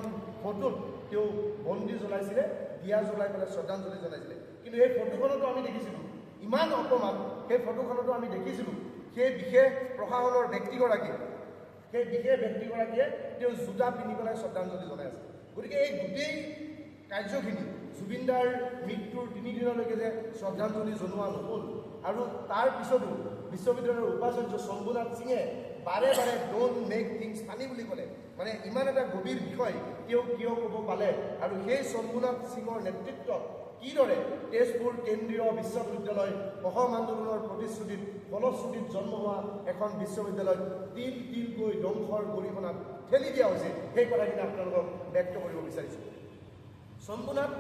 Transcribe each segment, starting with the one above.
এখন ফটোত তেওঁ বন্তি জ্বলাইছিলে, দিয়া জ্বলাই পেলাই শ্ৰদ্ধাঞ্জলি জনাইছিলে। কিন্তু এই ফটোখনতো আমি দেখিছিলোঁ ইমান অপমান, সেই ফটোখনতো আমি দেখিছিলোঁ সেই বিশেষ প্ৰশাসনৰ ব্যক্তিগৰাকীয়ে তেওঁ জোতা পিন্ধি পেলাই শ্ৰদ্ধাঞ্জলি জনাই আছে। গতিকে এই গোটেই কাৰ্যখিনি জুবিনদাৰ মৃত্যুৰ 3 দিনলৈকে যে শ্ৰদ্ধাঞ্জলি জনোৱা নহ'ল, আৰু তাৰ পিছতো বিশ্ববিদ্যালয়ৰ উপাচাৰ্য শম্ভুনাথ সিঙে বাৰে বাৰে ডোন্ট মেক থিংছ ফানি বুলি ক'লে। মানে ইমান এটা গভীৰ বিষয় তেওঁ কিয় ক'ব পালে, আৰু সেই শম্ভুনাথ সিঙৰ নেতৃত্বত কিদৰে তেজপুৰ কেন্দ্ৰীয় বিশ্ববিদ্যালয় অসম আন্দোলনৰ প্ৰতিশ্ৰুতিত ফলশ্ৰুতিত জন্ম হোৱা এখন বিশ্ববিদ্যালয়ত তিল তিলকৈ ধ্বংসৰ গৰিহণাত ঠেলি দিয়া হৈছে, সেই কথাখিনি আপোনালোকক ব্যক্ত কৰিব বিচাৰিছোঁ। শম্ভুনাথ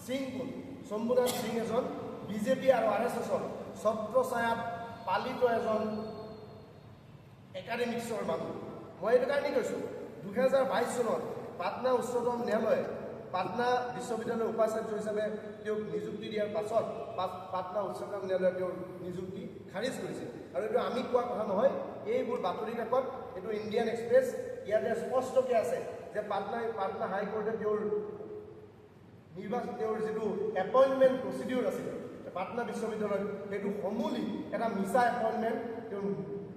সিং কোন? শম্ভুনাথ সিং এজন বিজেপি আৰু RSSৰ ছত্ৰছায়াত পালিত এজন একাডেমিক্সৰ মানুহ। মই এইটো কাৰণেই কৈছোঁ, 2022 চনত পাটনা উচ্চতম ন্যায়ালয়ে পাটনা বিশ্ববিদ্যালয়ৰ উপাচাৰ্য হিচাপে তেওঁক নিযুক্তি দিয়াৰ পাছত পাটনা উচ্চতম ন্যায়ালয়ে তেওঁৰ নিযুক্তি খাৰিজ কৰিছিল। আৰু এইটো আমি কোৱা কথা নহয়, এইবোৰ বাতৰি কাকত, এইটো ইণ্ডিয়ান এক্সপ্ৰেছ, ইয়াতে স্পষ্টকৈ আছে যে পাটনা হাইকোৰ্টে তেওঁৰ যিটো এপইণ্টমেণ্ট প্ৰচিডিউৰ আছিল পাটনা বিশ্ববিদ্যালয়ত, সেইটো সমূলি এটা মিছা এপইণ্টমেণ্ট, তেওঁ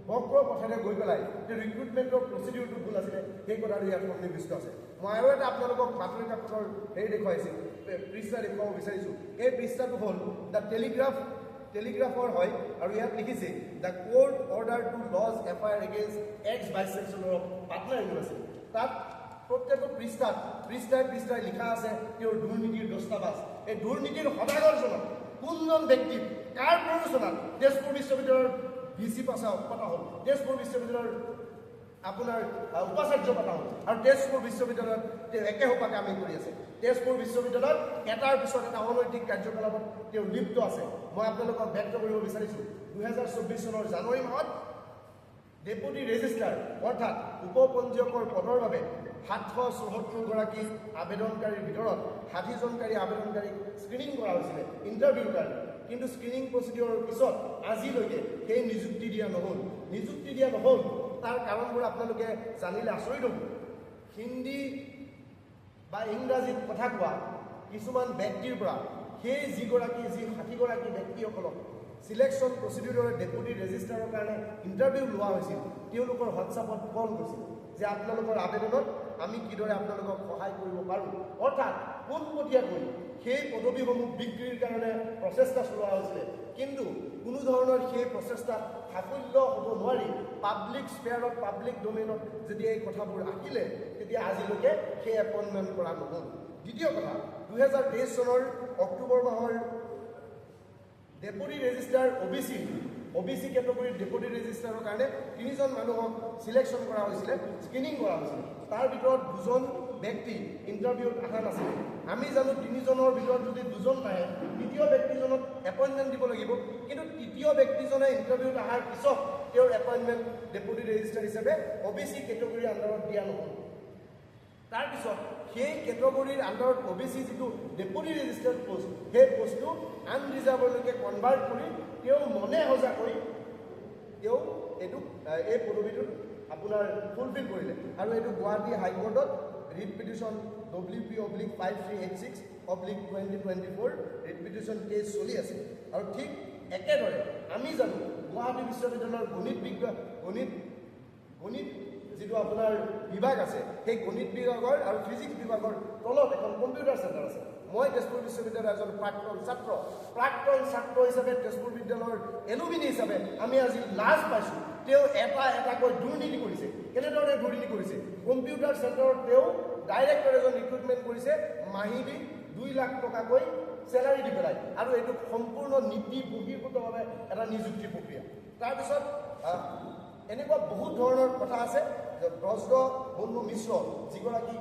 বক্ৰ পথেৰে গৈ পেলাই যে ৰিক্ৰুটমেণ্টৰ প্ৰচিডিউৰটো ভুল আছিলে, সেই কথাটো ইয়াত সন্নিৱিষ্ট আছে। মই আৰু এটা আপোনালোকক বাতৰি কাকতৰ দেখুৱাইছোঁ, পৃষ্ঠা দেখুৱাব বিচাৰিছোঁ। এই পৃষ্ঠাটো হ'ল দ্য টেলিগ্ৰাফৰ হয়, আৰু ইয়াত লিখিছে the court order to lodge FIR against ex vice chancellor of Patna university. তাত প্ৰত্যেকটো পৃষ্ঠাই লিখা আছে তেওঁৰ দুৰ্নীতিৰ দস্তাবেজ। এই দুৰ্নীতিৰ সদাগৰজনক কোনজন ব্যক্তি কাৰ প্ৰৰোচনাত তেজপুৰ বিশ্ববিদ্যালয়ৰ VC পতা হ'ল, তেজপুৰ বিশ্ববিদ্যালয়ৰ আপোনাৰ উপাচাৰ্য পতা হ'ল, আৰু তেজপুৰ বিশ্ববিদ্যালয়ত তেওঁ একেসোপা কামে কৰি আছে। তেজপুৰ বিশ্ববিদ্যালয়ত এটাৰ পিছত এটা অনৈতিক কাৰ্যকলাপত তেওঁ লিপ্ত আছে। মই আপোনালোকক ব্যক্ত কৰিব বিচাৰিছোঁ, 2024 চনৰ জানুৱাৰী মাহত ডেপুটি ৰেজিষ্ট্ৰাৰ অৰ্থাৎ উপপঞ্জীয়কৰ পদৰ বাবে 774গৰাকী আবেদনকাৰীৰ ভিতৰত 60জনকাৰী আবেদনকাৰীক স্ক্ৰিনিং কৰা হৈছিলে ইণ্টাৰভিউৰ কাৰণে। কিন্তু স্ক্ৰিনিং প্ৰচিডিউৰৰ পিছত আজিলৈকে সেই নিযুক্তি দিয়া নহ'ল। তাৰ কাৰণবোৰ আপোনালোকে জানিলে আচৰিত হ'ব। হিন্দী বা ইংৰাজীত কথা কোৱা কিছুমান ব্যক্তিৰ পৰা সেই যি 60গৰাকী ব্যক্তিসকলক চিলেকশ্যন প্ৰচিডিউৰৰ ডেপুটি ৰেজিষ্ট্ৰাৰৰ কাৰণে ইণ্টাৰভিউ লোৱা হৈছিল, তেওঁলোকৰ হোৱাটছআপত কল গৈছিল যে আপোনালোকৰ আবেদনত আমি কিদৰে আপোনালোকক সহায় কৰিব পাৰোঁ। অৰ্থাৎ পোনপটীয়াকৈ সেই পদবীসমূহ বিক্ৰীৰ কাৰণে প্ৰচেষ্টা চলোৱা হৈছিলে, কিন্তু কোনো ধৰণৰ সেই প্ৰচেষ্টাত সাফল্য হ'ব নোৱাৰি। পাব্লিক স্পেয়াৰত, পাব্লিক ডমেইনত যেতিয়া এই কথাবোৰ আহিলে, তেতিয়া আজিলৈকে সেই এপইণ্টমেণ্ট কৰা নহ'ল। দ্বিতীয় কথা, 2023 চনৰ অক্টোবৰ মাহৰ ডেপুটি ৰেজিষ্ট্ৰাৰ OBC কেটেগৰীৰ ডেপুটি ৰেজিষ্ট্ৰাৰৰ কাৰণে 3জন মানুহক চিলেকশ্যন কৰা হৈছিলে, স্ক্ৰিনিং কৰা হৈছিলে। তাৰ ভিতৰত 2জন ব্যক্তি ইণ্টাৰভিউত অহা নাছিল। আমি জানো 3জনৰ ভিতৰত যদি 2জন নাহে, তৃতীয় ব্যক্তিজনক এপইণ্টমেণ্ট দিব লাগিব, কিন্তু তৃতীয় ব্যক্তিজনে ইণ্টাৰভিউত অহাৰ পিছত তেওঁৰ এপইণ্টমেণ্ট ডেপুটি ৰেজিষ্ট্ৰাৰ হিচাপে OBC কেটেগৰীৰ আণ্ডাৰত দিয়া নহ'ল। তাৰপিছত সেই কেটেগৰীৰ আণ্ডাৰত OBC যিটো ডেপুটি ৰেজিষ্ট্ৰাৰ পোষ্ট, সেই পোষ্টটো আনৰিজাৰ্ভলৈকে কনভাৰ্ট কৰি তেওঁ মনে সজাকৈ তেওঁ এই পদবীটোত আপোনাৰ ফুলফিল কৰিলে, আৰু এইটো গুৱাহাটী হাইকোৰ্টত writ petition WP/5386/2024 writ petition case চলি আছে। আৰু ঠিক একেদৰে আমি জানো গুৱাহাটী বিশ্ববিদ্যালয়ৰ গণিত যিটো আপোনাৰ বিভাগ আছে, সেই গণিত বিভাগৰ আৰু ফিজিক্স বিভাগৰ তলত এখন কম্পিউটাৰ চেণ্টাৰ আছে। মই তেজপুৰ বিশ্ববিদ্যালয়ৰ এজন প্ৰাক্তন ছাত্ৰ হিচাপে, তেজপুৰ বিদ্যালয়ৰ এলুমিনি হিচাপে আমি আজি লাজ পাইছোঁ। তেওঁ এটাকৈ দুৰ্নীতি কৰিছে। কেনেধৰণে দুৰ্নীতি কৰিছে? কম্পিউটাৰ চেণ্টাৰত তেওঁ ডাইৰেক্টৰ এজন ৰিক্ৰুটমেণ্ট কৰিছে, মাহিলী 2 লাখ টকাকৈ চেলাৰী দি পেলাই, আৰু এইটো সম্পূৰ্ণ নীতি বহিৰ্ভূতভাৱে এটা নিযুক্তি প্ৰক্ৰিয়া। তাৰপিছত এনেকুৱা বহুত ধৰণৰ কথা আছে। ব্ৰজবন্ধু মিশ্ৰ যিগৰাকী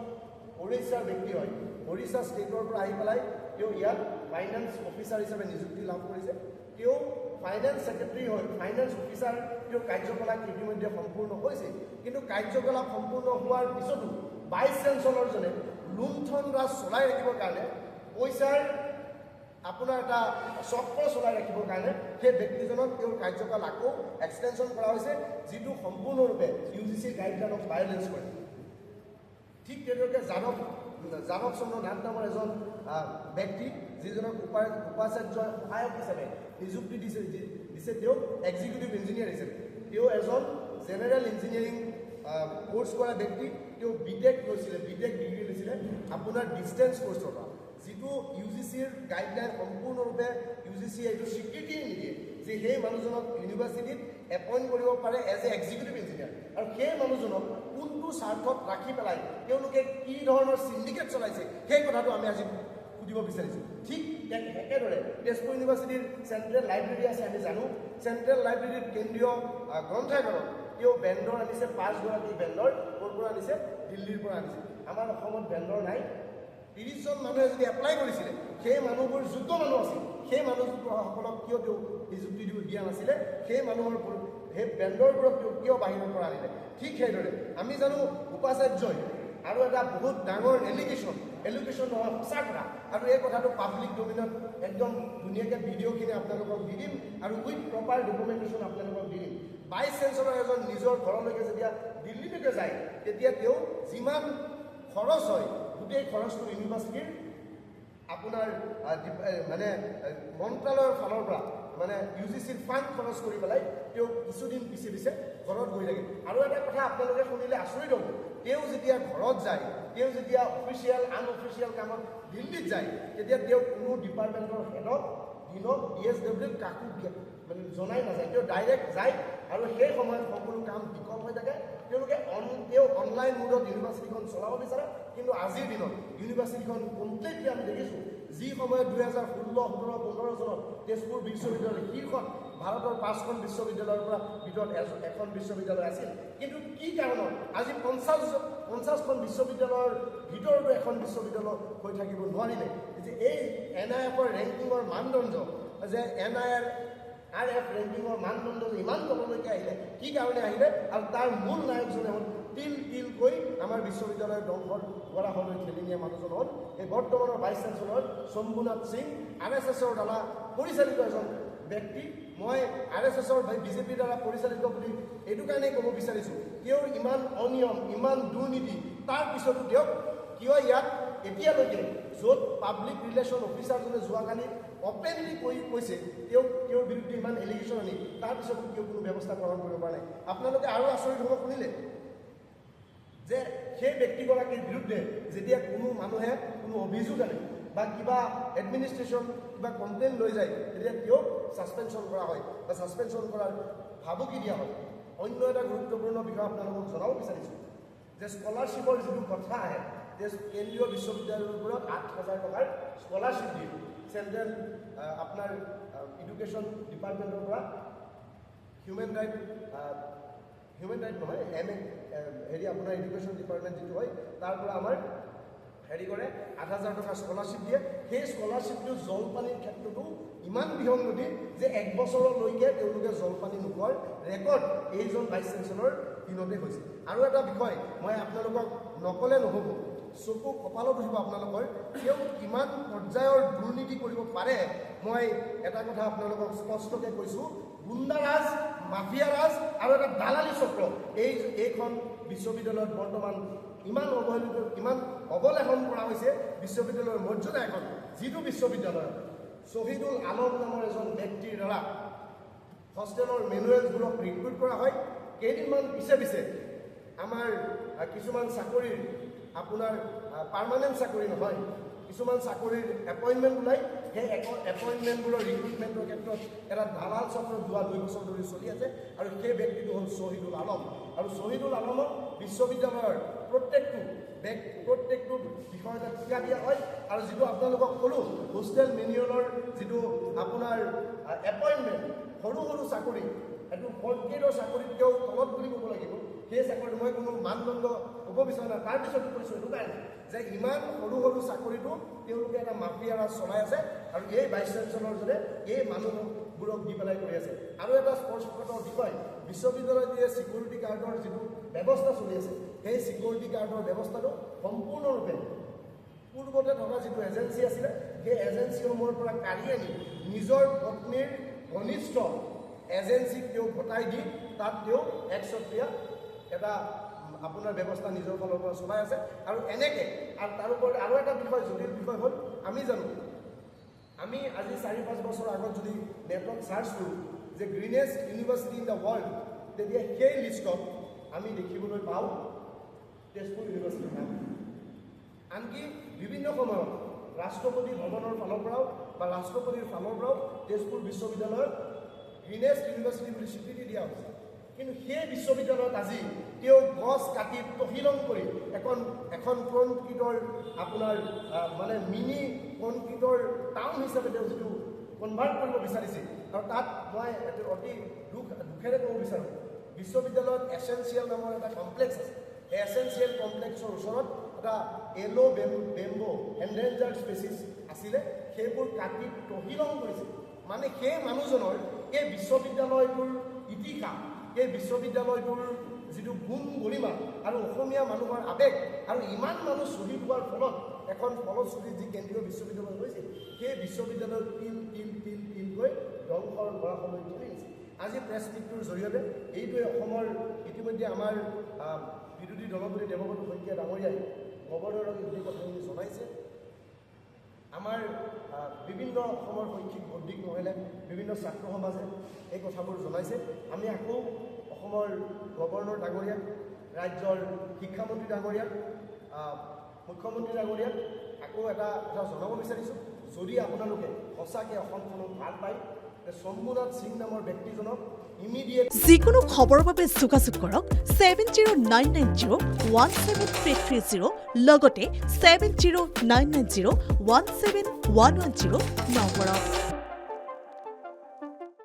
ওড়িশাৰ ব্যক্তি হয়, ওড়িশা ষ্টেটৰ পৰা আহি পেলাই তেওঁ ইয়াত ফাইনেন্স অফিচাৰ হিচাপে নিযুক্তি লাভ কৰিছে। তেওঁ ফাইনেন্স ছেক্ৰেটাৰী হয়, ফাইনেন্স অফিচাৰ তেওঁৰ কাৰ্যকলাপ ইতিমধ্যে সম্পূৰ্ণ হৈছে। কিন্তু কাৰ্যকলাপ সম্পূৰ্ণ হোৱাৰ পিছতো ভাইচ চেঞ্চেলৰজনে লুণ্ঠন ৰাজ চলাই ৰাখিবৰ কাৰণে, পইচাৰ আপোনাৰ এটা চক্ৰ চলাই ৰাখিবৰ কাৰণে সেই ব্যক্তিজনক তেওঁৰ কাৰ্যকাল আকৌ এক্সটেনশ্যন কৰা হৈছে, যিটো সম্পূৰ্ণৰূপে UGC গাইডলাইনক ভায়লেঞ্চ কৰে। ঠিক তেনেদৰে যাদৱ চন্দ্ৰ নাথ নামৰ এজন ব্যক্তি যিজনক উপাচাৰ্যৰ সহায়ক হিচাপে নিযুক্তি দিছে তেওঁ এক্সিকিউটিভ ইঞ্জিনিয়াৰ হিচাপে তেওঁ এজন জেনেৰেল ইঞ্জিনিয়াৰিং কোৰ্চ কৰা ব্যক্তি তেওঁ বিটেক লৈছিলে বিটেক ডিগ্ৰী লৈছিলে আপোনাৰ ডিষ্টেঞ্চ কোৰ্চৰ পৰা যিটো UGCৰ গাইডলাইন সম্পূৰ্ণৰূপে UGC এইটো স্বীকৃতি নিদিয়ে যে সেই মানুহজনক ইউনিভাৰ্চিটিত এপইণ্ট কৰিব পাৰে এজ এ এক্সিকিউটিভ ইঞ্জিনিয়াৰ আৰু সেই মানুহজনক কোনটো স্বাৰ্থত ৰাখি পেলাই তেওঁলোকে কি ধৰণৰ চিণ্ডিকেট চলাইছে সেই কথাটো আমি আজি সুধিব বিচাৰিছোঁ ঠিক একেদৰে তেজপুৰ ইউনিভাৰ্চিটিৰ চেণ্ট্ৰেল লাইব্ৰেৰী আছে আমি জানো চেণ্ট্ৰেল লাইব্ৰেৰীৰ কেন্দ্ৰীয় গ্ৰন্থাগাৰত তেওঁ বেণ্ডৰ আনিছে 5গৰাকী বেণ্ডৰ ক'ৰ পৰা আনিছে দিল্লীৰ পৰা আনিছে আমাৰ অসমত বেণ্ডৰ নাই 30জন মানুহে যদি এপ্লাই কৰিছিলে সেই মানুহবোৰ যোগ্য মানুহ আছিল সেই মানুহসকলক কিয় তেওঁ নিযুক্তি দিয়া নাছিলে সেই মানুহৰ সেই বেণ্ডৰবোৰক তেওঁ কিয় বাহিৰৰ পৰা আনিলে ঠিক সেইদৰে আমি জানো উপাচাৰ্যই আৰু এটা বহুত ডাঙৰ এলিগেশ্যন নহয় সঁচা কথা আৰু এই কথাটো পাব্লিক ডমিনত একদম ধুনীয়াকৈ ভিডিঅ'খিনি আপোনালোকক দি দিম আৰু উইথ প্ৰপাৰ ডকুমেণ্টেশ্যন আপোনালোকক দি দিম ভাইচ চেঞ্চেলৰ এজন নিজৰ ঘৰলৈকে যেতিয়া দিল্লীলৈকে যায় তেতিয়া তেওঁ যিমান খৰচ হয় গোটেই খৰচটো ইউনিভাৰ্চিটিৰ আপোনাৰ মানে মন্ত্ৰালয়ৰ ফালৰ পৰা মানে UGCৰ ফাণ্ড খৰচ কৰি পেলাই তেওঁ কিছুদিন পিছে ঘৰত গৈ থাকে আৰু এটা কথা আপোনালোকে শুনিলে আচৰিত হ'ব তেওঁ যেতিয়া ঘৰত যায় তেওঁ যেতিয়া অফিচিয়েল আনঅফিচিয়েল কামত দিল্লীত যায় তেতিয়া তেওঁ কোনো ডিপাৰ্টমেণ্টৰ হেডক দিনত DSW কাকো মানে জনাই নাযায় তেওঁ ডাইৰেক্ট যায় আৰু সেই সময়ত সকলো কাম বিকল হৈ থাকে তেওঁলোকে তেওঁ অনলাইন মোডত ইউনিভাৰ্চিটিখন চলাব বিচাৰে কিন্তু আজিৰ দিনত ইউনিভাৰ্চিটিখন কমপ্লিটলি আমি দেখিছোঁ যি সময়ত 2016, 17, 15 চনত তেজপুৰ বিশ্ববিদ্যালয় শীৰ্ষত ভাৰতৰ 5খন বিশ্ববিদ্যালয়ৰ পৰা ভিতৰত এখন বিশ্ববিদ্যালয় আছিল কিন্তু কি কাৰণত আজি 50খন বিশ্ববিদ্যালয়ৰ ভিতৰতো এখন বিশ্ববিদ্যালয় হৈ থাকিব নোৱাৰিলে যে এই NIFৰ ৰেংকিঙৰ মানদণ্ড যে NIRF ৰেংকিঙৰ মানদণ্ড ইমান তললৈকে আহিলে কি কাৰণে আহিলে আৰু তাৰ মূল নায়কজনে হ'ল তিলকৈ আমাৰ বিশ্ববিদ্যালয়ৰ ধ্বংসৰ গৰাহলৈ ঠেলি নিয়া মানুহজন হ'ল এই বৰ্তমানৰ ভাইচ চেঞ্চেলৰ শম্ভুনাথ সিং RSSৰ দ্বাৰা পৰিচালিত এজন ব্যক্তি মই RSSৰ বিজেপিৰ দ্বাৰা পৰিচালিত বুলি এইটো কাৰণেই ক'ব বিচাৰিছোঁ তেওঁৰ ইমান অনিয়ম ইমান দুৰ্নীতি তাৰ পিছতো তেওঁক কিয় ইয়াত এতিয়ালৈকে য'ত পাব্লিক ৰিলেশ্যন অফিচাৰজনে যোৱাকালি অপেনলি কৈছে তেওঁৰ বিৰুদ্ধে ইমান এলিগেশ্যন আনি তাৰপিছতো কিয় কোনো ব্যৱস্থা গ্ৰহণ কৰিব পৰা নাই আপোনালোকে আৰু আচৰিত হ'ব শুনিলে যে সেই ব্যক্তিগৰাকীৰ বিৰুদ্ধে যেতিয়া কোনো মানুহে কোনো অভিযোগ আনে বা কিবা এডমিনিষ্ট্ৰেশ্যন কিবা কমপ্লেইন লৈ যায় তেতিয়া তেওঁক ছাছপেনশ্যন কৰা হয় বা ছাছপেনশ্যন কৰাৰ ভাবুকি দিয়া হয় অন্য এটা গুৰুত্বপূৰ্ণ বিষয় আপোনালোকক জনাব বিচাৰিছোঁ যে স্কলাৰশ্বিপৰ যিটো কথা আহে যে কেন্দ্ৰীয় বিশ্ববিদ্যালয়বোৰত 8,000 টকাৰ স্কলাৰশ্বিপ দিয়ে চেণ্ট্ৰেল আপোনাৰ এডুকেশ্যন ডিপাৰ্টমেণ্টৰ পৰা হিউমেন ৰাইট নহয় হেৰি আপোনাৰ এডুকেশ্যন ডিপাৰ্টমেণ্ট যিটো হয় তাৰ পৰা আমাৰ হেৰি কৰে 8,000 টকাৰ স্কলাৰশ্বিপ দিয়ে সেই স্কলাৰশ্বিপটো জলপানীৰ ক্ষেত্ৰতো ইমান বিসংগতি যে 1 বছৰলৈকে তেওঁলোকে জলপানী নোপোৱাৰ ৰেকৰ্ড এইজন ভাইচ চেঞ্চেলৰ দিনতে হৈছে আৰু এটা বিষয় মই আপোনালোকক নকলে নহ'ব চকু কপালত উঠিব আপোনালোকৰ তেওঁ কিমান পৰ্যায়ৰ দুৰ্নীতি কৰিব পাৰে মই এটা কথা আপোনালোকক স্পষ্টকৈ কৈছোঁ গুণ্ডাৰাজ মাফিয়াৰাজ আৰু এটা দালালি চক্ৰ এইখন বিশ্ববিদ্যালয়ত বৰ্তমান ইমান অৱহেলিত ইমান অৱলেহন কৰা হৈছে বিশ্ববিদ্যালয়ৰ মৰ্যাদা এখন যিটো বিশ্ববিদ্যালয়ত শ্বহীদুল আলম নামৰ এজন ব্যক্তিৰ দ্বাৰা হোষ্টেলৰ মেনুৱেলছবোৰক ৰিক্ৰুইট কৰা হয় কেইদিনমান পিছে আমাৰ কিছুমান চাকৰিৰ আপোনাৰ পাৰ্মানেণ্ট চাকৰি নহয় কিছুমান চাকৰিৰ এপইণ্টমেণ্ট ওলাই সেই এপইণ্টমেণ্টবোৰৰ ৰিক্ৰুইটমেণ্টৰ ক্ষেত্ৰত এটা দালাল চক্ৰ যোৱা 2 বছৰ ধৰি চলি আছে আৰু সেই ব্যক্তিটো হ'ল শ্বহীদুল আলম আৰু শ্বহীদুল আলমক বিশ্ববিদ্যালয়ৰ প্ৰত্যেকটো বিষয়তে ঠিকা দিয়া হয় আৰু যিটো আপোনালোকক ক'লোঁ হোষ্টেল মেনুৱেলৰ যিটো আপোনাৰ এপইণ্টমেণ্ট সৰু চাকৰি এইটো 4th গ্ৰেডৰ চাকৰিতকৈও তলত বুলি ক'ব লাগিব সেই চাকৰিত মই কোনো মানদণ্ড ক'ব বিচৰা নাই তাৰপিছত কৈছোঁ এইটো কাৰণে যে ইমান সৰু চাকৰিটো তেওঁলোকে এটা মাফিয়াৰাজ চলাই আছে আৰু এই ভাইচ চেঞ্চেলৰজনে এই মানুহবোৰক দি পেলাই কৰি আছে আৰু এটা স্পৰ্শকাতৰ বিষয় বিশ্ববিদ্যালয়টিয়ে ছিকিউৰিটি গাৰ্ডৰ যিটো ব্যৱস্থা চলি আছে সেই ছিকিউৰিটি গাৰ্ডৰ ব্যৱস্থাটো সম্পূৰ্ণৰূপে পূৰ্বতে থকা যিটো এজেঞ্চি আছিলে সেই এজেঞ্চিসমূহৰ পৰা কাঢ়ি আনি নিজৰ পত্নীৰ ঘনিষ্ঠ এজেঞ্চিক তেওঁ গতাই দি তাত তেওঁ একচত্ৰীয়া এটা আপোনাৰ ব্যৱস্থা নিজৰ ফালৰ পৰা চলাই আছে আৰু এনেকৈ আৰু তাৰোপৰি আৰু এটা বিষয় জটিল বিষয় হ'ল আমি জানো আমি আজি 4-5 বছৰ আগত যদি নেটত চাৰ্চ কৰোঁ যে গ্ৰীনেষ্ট ইউনিভাৰ্চিটি ইন দ্য ৱৰ্ল্ড তেতিয়া সেই লিষ্টত আমি দেখিবলৈ পাওঁ তেজপুৰ ইউনিভাৰ্চিটিৰ নাম আনকি বিভিন্ন সময়ত ৰাষ্ট্ৰপতি ভৱনৰ ফালৰ পৰাও বা ৰাষ্ট্ৰপতিৰ ফালৰ পৰাও তেজপুৰ বিশ্ববিদ্যালয়ৰ গ্ৰীনেষ্ট ইউনিভাৰ্চিটি বুলি স্বীকৃতি দিয়া হৈছে কিন্তু সেই বিশ্ববিদ্যালয়ত আজি তেওঁ গছ কাটি তহিলং কৰি এখন কনক্ৰিটৰ আপোনাৰ মানে মিনি কনক্ৰিটৰ টাউন হিচাপে তেওঁ যিটো কনভাৰ্ট কৰিব বিচাৰিছে আৰু তাত মই অতি দুখেৰে ক'ব বিচাৰোঁ বিশ্ববিদ্যালয়ত এছেঞ্চিয়েল নামৰ এটা কমপ্লেক্স আছে এই এছেঞ্চিয়েল কমপ্লেক্সৰ ওচৰত এটা য়েলো বেম্বো এনডেঞ্জাৰ্ড স্পেচিছ আছিলে সেইবোৰ কাটি তহিলং কৰিছে মানে সেই মানুহজনৰ এই বিশ্ববিদ্যালয়টোৰ ইতিহাস এই বিশ্ববিদ্যালয়টোৰ যিটো গুণ গৰিমা আৰু অসমীয়া মানুহৰ আৱেগ আৰু ইমান মানুহ শ্বহীদ হোৱাৰ ফলত এখন ফলশ্ৰুতি যি কেন্দ্ৰীয় বিশ্ববিদ্যালয় হৈছে সেই বিশ্ববিদ্যালয়ৰ তিলকৈ ধ্বংসৰ গৰাখলৈ তুলি নিছে আজি প্ৰেছ মিটটোৰ জৰিয়তে এইটোৱে অসমৰ ইতিমধ্যে আমাৰ বিৰোধী দলপতি দেৱব্ৰত শইকীয়া ডাঙৰীয়াই গভৰ্ণৰক এই কথাখিনি জনাইছে আমাৰ বিভিন্ন অসমৰ শৈক্ষিক বৌদ্ধিক মহিলাই বিভিন্ন ছাত্ৰ সমাজে এই কথাবোৰ জনাইছে আমি আকৌ অসমৰ গভৰ্ণৰ ডাঙৰীয়াক ৰাজ্যৰ শিক্ষামন্ত্ৰী ডাঙৰীয়াক মুখ্যমন্ত্ৰী ডাঙৰীয়াক আকৌ এটা জনাব বিচাৰিছোঁ যদি আপোনালোকে সঁচাকৈ অসমখনক ভাল পায় শম্ভুনাথ সিং নামৰ ব্যক্তিজনক ইমিডিয়েট যিকোনো খবৰৰ বাবে যোগাযোগ কৰক 7099017330 লগতে 7099017110 নম্বৰত।